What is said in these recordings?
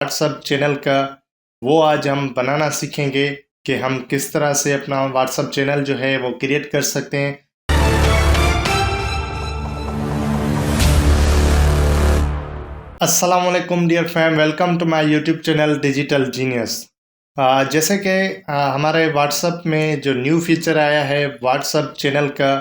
WhatsApp channel का वो आज हम बनाना सीखेंगे कि हम किस तरह से अपना व्हाट्सएप चैनल जो है वो क्रिएट कर सकते हैं। अस्सलाम वालेकुम dear fam, welcome to my YouTube channel digital genius. जैसे कि हमारे व्हाट्सएप में जो न्यू फीचर आया है व्हाट्सएप चैनल का,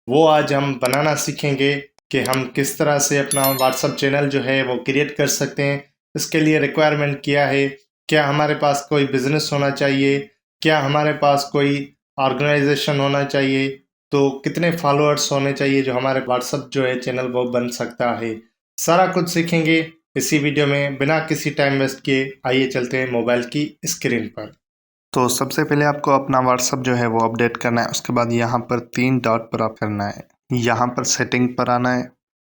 वो आज हम बनाना सीखेंगे कि हम किस तरह से अपना व्हाट्सएप चैनल जो है वो क्रिएट कर सकते हैं। इसके लिए रिक्वायरमेंट क्या है, क्या हमारे पास कोई बिजनेस होना चाहिए, क्या हमारे पास कोई ऑर्गेनाइजेशन होना चाहिए, तो कितने फॉलोअर्स होने चाहिए जो हमारे व्हाट्सएप जो है चैनल वो बन सकता है। सारा कुछ सीखेंगे इसी वीडियो में बिना किसी टाइम वेस्ट किए। आइए चलते हैं मोबाइल की स्क्रीन पर। तो सबसे पहले आपको अपना व्हाट्सएप जो है वो अपडेट करना है। उसके बाद यहाँ पर 3 डॉट पर आप करना है, यहाँ पर सेटिंग पर आना है।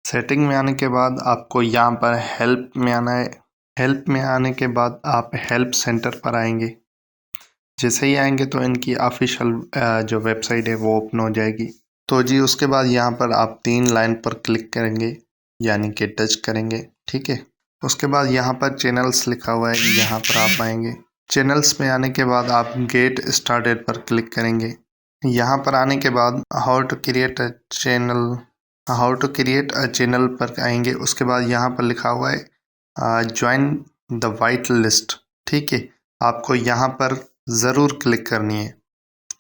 सेटिंग में आने के बाद आपको यहाँ पर हेल्प में आना है। हेल्प में आने के बाद आप हेल्प सेंटर पर आएंगे। जैसे ही आएंगे तो इनकी ऑफिशियल जो वेबसाइट है वो ओपन हो जाएगी। तो जी उसके बाद यहाँ पर आप 3 लाइन पर क्लिक करेंगे, यानी कि टच करेंगे, ठीक है। उसके बाद यहाँ पर चैनल्स लिखा हुआ है, यहाँ पर आप आएंगे। चैनल्स में आने के बाद आप गेट स्टार्टेड पर क्लिक करेंगे। यहाँ पर आने के बाद how to create a channel पर आएंगे। उसके बाद यहाँ पर लिखा हुआ है ज्वाइन द वाइट लिस्ट, ठीक है। आपको यहाँ पर ज़रूर क्लिक करनी है,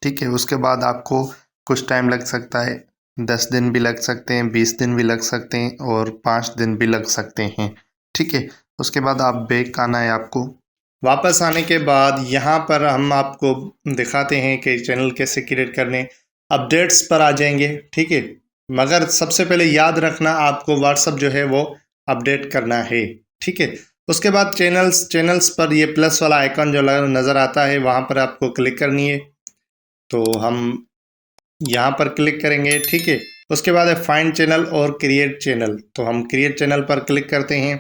ठीक है। उसके बाद आपको कुछ टाइम लग सकता है, 10 दिन भी लग सकते हैं, 20 दिन भी लग सकते हैं और 5 दिन भी लग सकते हैं, ठीक है। उसके बाद आप बैक आना है आपको। वापस आने के बाद यहाँ पर हम आपको दिखाते हैं कि चैनल कैसे क्रिएट करने। अपडेट्स पर आ जाएंगे, ठीक है। मगर सबसे पहले याद रखना आपको व्हाट्सएप जो है वो अपडेट करना है, ठीक है। उसके बाद चैनल्स पर ये प्लस वाला आइकन जो नज़र आता है वहाँ पर आपको क्लिक करनी है। तो हम यहाँ पर क्लिक करेंगे, ठीक है। उसके बाद है फाइंड चैनल और क्रिएट चैनल। तो हम क्रिएट चैनल पर क्लिक करते हैं।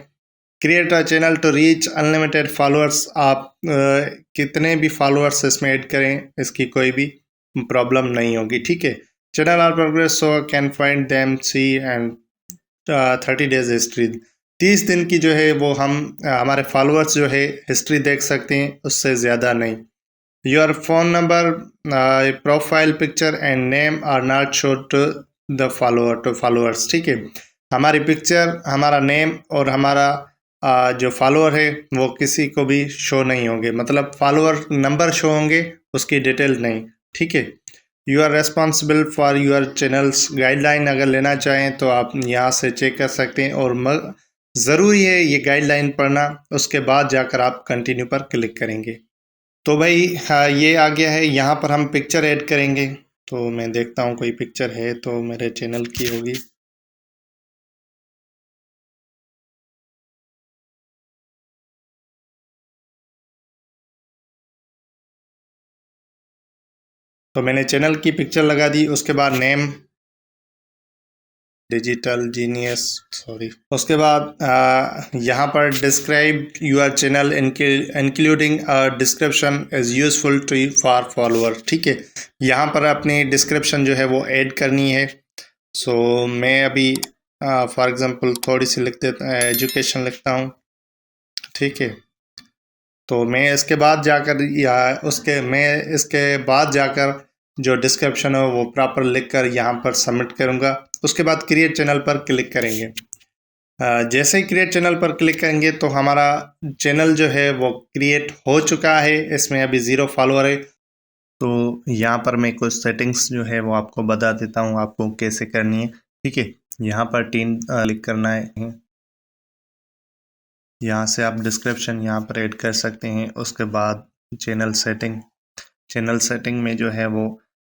Create a channel to reach unlimited followers. आप कितने भी फॉलोअर्स इसमें ऐड करें, इसकी कोई भी प्रॉब्लम नहीं होगी, ठीक है। Channel are progress so can find them see and 30 days history. 30 दिन की जो है वो हम हमारे फॉलोअर्स जो है हिस्ट्री देख सकते हैं, उससे ज़्यादा नहीं। Your phone number, profile picture and name are not show to the followers, ठीक है। हमारी पिक्चर, हमारा नेम और हमारा जो फॉलोअर है वो किसी को भी शो नहीं होंगे, मतलब फॉलोअर नंबर शो होंगे, उसकी डिटेल नहीं, ठीक है। You are responsible for your channels. Guideline अगर लेना चाहें तो आप यहाँ से चेक कर सकते हैं और ज़रूरी है ये गाइडलाइन पढ़ना, उसके बाद जाकर आप कंटिन्यू पर क्लिक करेंगे। तो भाई हाँ, ये आ गया है। यहाँ पर हम पिक्चर ऐड करेंगे। तो मैं देखता हूँ कोई पिक्चर है तो मेरे चैनल की होगी। तो मैंने चैनल की पिक्चर लगा दी। उसके बाद नेम डिजिटल जीनियस, सॉरी। उसके बाद यहाँ पर describe your channel including description is useful to for follower, ठीक है। यहाँ पर अपनी डिस्क्रिप्शन जो है वो ऐड करनी है। सो मैं अभी फॉर एग्जांपल थोड़ी सी लिख देता, एजुकेशन लिखता हूँ, ठीक है। तो मैं इसके बाद जाकर जो डिस्क्रिप्शन है वो प्रॉपर लिख कर यहाँ पर सबमिट करूँगा। उसके बाद क्रिएट चैनल पर क्लिक करेंगे। जैसे ही क्रिएट चैनल पर क्लिक करेंगे तो हमारा चैनल जो है वो क्रिएट हो चुका है। इसमें अभी 0 फॉलोअर है। तो यहाँ पर मैं कुछ सेटिंग्स जो है वो आपको बता देता हूँ आपको कैसे करनी है, ठीक है। यहाँ पर 3 क्लिक करना है। यहाँ से आप डिस्क्रिप्शन यहाँ पर ऐड कर सकते हैं। उसके बाद चैनल सेटिंग में जो है वो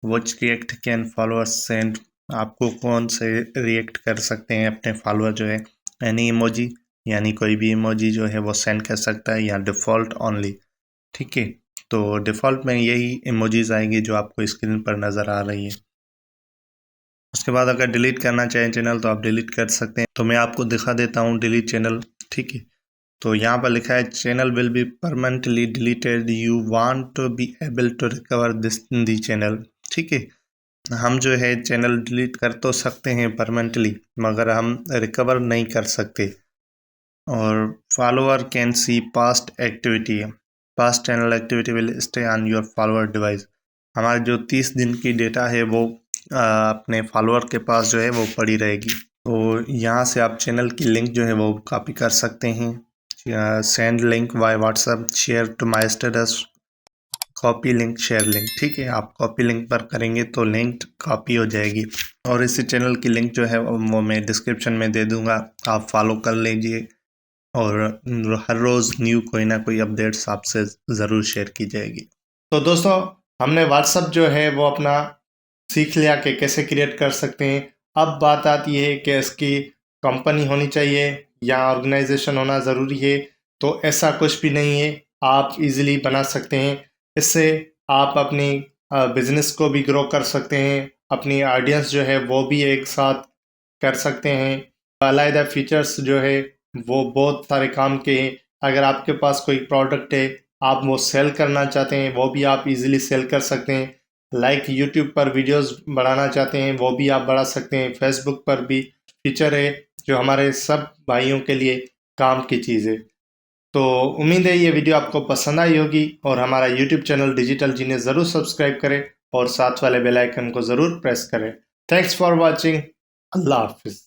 which react can followers send, आपको कौन से रिएक्ट कर सकते हैं अपने फॉलोअर जो है। एनी इमोजी, यानी कोई भी इमोजी जो है वो सेंड कर सकता है, या डिफ़ॉल्ट ओनली, ठीक है। तो डिफ़ॉल्ट में यही इमोजीज आएगी जो आपको स्क्रीन पर नज़र आ रही है। उसके बाद अगर डिलीट करना चाहें चैनल तो आप डिलीट कर सकते हैं। तो मैं आपको दिखा देता हूँ डिलीट चैनल, ठीक है। तो यहाँ पर लिखा है channel will be permanently deleted, you want to be able to recover this the channel, ठीक है। हम जो है चैनल डिलीट कर तो सकते हैं परमानेंटली, मगर हम रिकवर नहीं कर सकते। और follower can see past activity, past channel activity will stay on your follower device. हमारे जो 30 दिन की डेटा है वो अपने फॉलोअर के पास जो है वो पड़ी रहेगी। तो यहाँ से आप चैनल की लिंक जो है वो कॉपी कर सकते हैं। Send link by WhatsApp, share to my status, copy link, share link. ठीक है, आप कॉपी लिंक पर करेंगे तो लिंक कॉपी हो जाएगी। और इसी चैनल की लिंक जो है वो मैं डिस्क्रिप्शन में दे दूंगा, आप फॉलो कर लीजिए और हर रोज़ न्यू कोई ना कोई अपडेट्स आपसे ज़रूर शेयर की जाएगी। तो दोस्तों, हमने व्हाट्सएप जो है वो अपना सीख लिया कि कैसे क्रिएट कर सकते हैं। अब बात आती है कि इसकी कंपनी होनी चाहिए या ऑर्गेनाइजेशन होना ज़रूरी है। तो ऐसा कुछ भी नहीं है, आप इजीली बना सकते हैं। इससे आप अपनी बिजनेस को भी ग्रो कर सकते हैं, अपनी ऑडियंस जो है वो भी एक साथ कर सकते हैं। अलग फीचर्स जो है वो बहुत सारे काम के हैं। अगर आपके पास कोई प्रोडक्ट है, आप वो सेल करना चाहते हैं, वो भी आप इजीली सेल कर सकते हैं। लाइक यूट्यूब पर वीडियोस बढ़ाना चाहते हैं, वो भी आप बढ़ा सकते हैं। फेसबुक पर भी फीचर है जो हमारे सब भाइयों के लिए काम की चीज़ है। तो उम्मीद है ये वीडियो आपको पसंद आई होगी और हमारा यूट्यूब चैनल डिजिटल जीनियस ज़रूर सब्सक्राइब करें और साथ वाले बेल आइकन को ज़रूर प्रेस करें। Thanks for watching. अल्लाह हाफिज़।